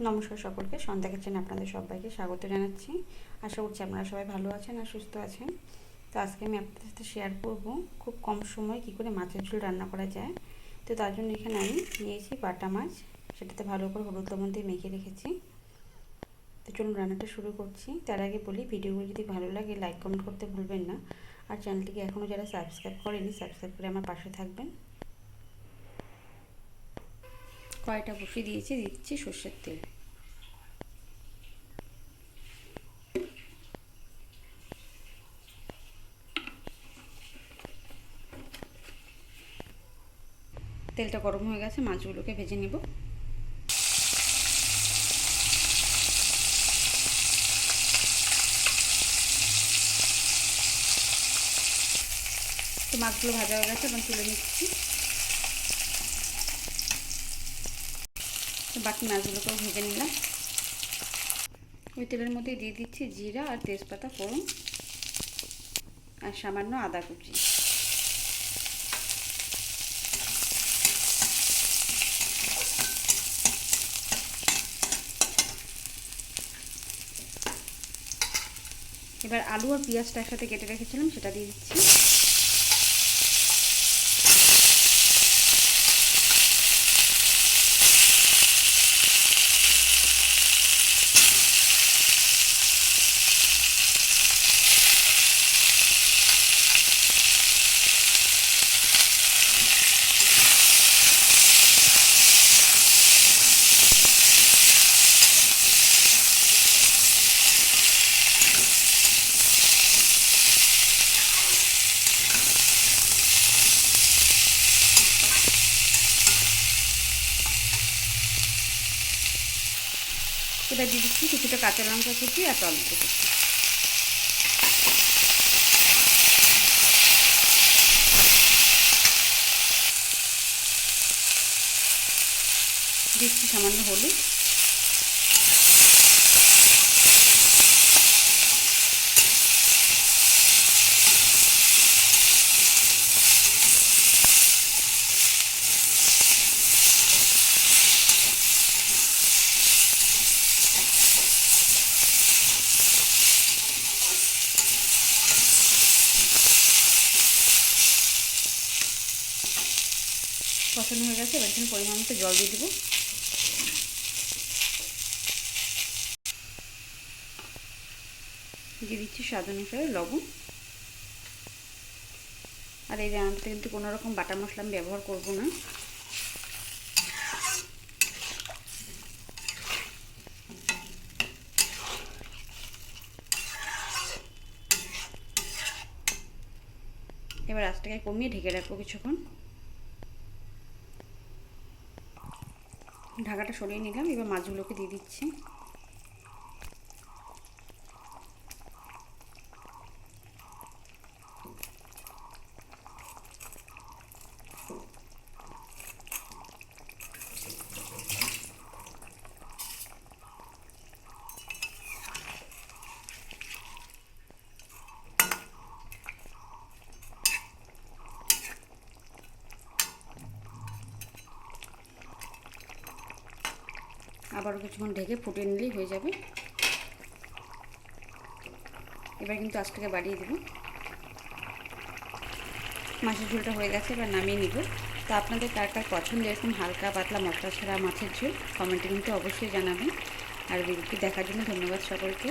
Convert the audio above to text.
নমস্কার সকলকে, সন্ধ্যা কিচেনে আপনাদের সবাইকে স্বাগত জানাচ্ছি। আশা করছি আপনারা সবাই ভালো আছেন আর সুস্থ আছেন। তো আজকে আমি আপনাদের সাথে শেয়ার করব খুব কম সময়ে কী করে মাছের ঝোল রান্না করা যায়। তো তার জন্য এখানে আমি নিয়েছি বাটা মাছ, সেটাতে ভালো করে হলুদ লবণ দিয়ে মেখে রেখেছি। তো চলুন রান্নাটা শুরু করছি। তার আগে বলি, ভিডিওগুলো যদি ভালো লাগে লাইক কমেন্ট করতে ভুলবেন না, আর চ্যানেলটিকে এখনও যারা সাবস্ক্রাইব করেনি সাবস্ক্রাইব করে আমার পাশে থাকবেন। কড়াইটা বসিয়ে দিচ্ছি সর্ষের তেল। তেলটা গরম হয়ে গেছে, মাছগুলোকে ভেজে নেব। তো মাছগুলো ভাজা হয়ে গেছে, এবং তুলে নিচ্ছি। তো বাকি মাছগুলোকেও ভেজে নিলাম। ওই তেলের মধ্যে দিয়ে দিচ্ছি জিরা আর তেজপাতা ফোড়ন আর সামান্য আদা কুচি। এবার আলু আর পেঁয়াজটা একসাথে কেটে রেখেছিলাম, সেটা দিয়ে দিচ্ছি। এবার দিয়ে দিচ্ছি কিছুটা কাঁচা লঙ্কা কুচি আর টমেটো কুচি। দিচ্ছি সামান্য হলুদ। কষানো হয়ে গেছে, এবার এখানে পরিমাণ মতো জল দিয়ে দেবো। দিয়ে দিচ্ছি স্বাদ অনুসারে লবণ। আর এই রান্নাতে কিন্তু কোনো রকম বাটা মশলা আমি ব্যবহার করব না। এবার আঁচটাকে কমিয়ে ঢেকে রাখবো কিছুক্ষণ। ঢাকাটা সরিয়ে নিলাম, এবার মাছগুলোকে দিয়ে দিচ্ছি। আবারও কিছুক্ষণ ঢেকে ফুটিয়ে নিলেই হয়ে যাবে। এবার কিন্তু আঁচটাকে বাড়িয়ে দেব। মাছের ঝোলটা হয়ে গেছে, এবার নামিয়ে নিব। তো আপনাদের কার কার পছন্দ এরকম হালকা পাতলা মশলা ছাড়া মাছের ঝোল, কমেন্টে কিন্তু অবশ্যই জানাবেন। আর ভিডিওটি দেখার জন্য ধন্যবাদ সকলকে।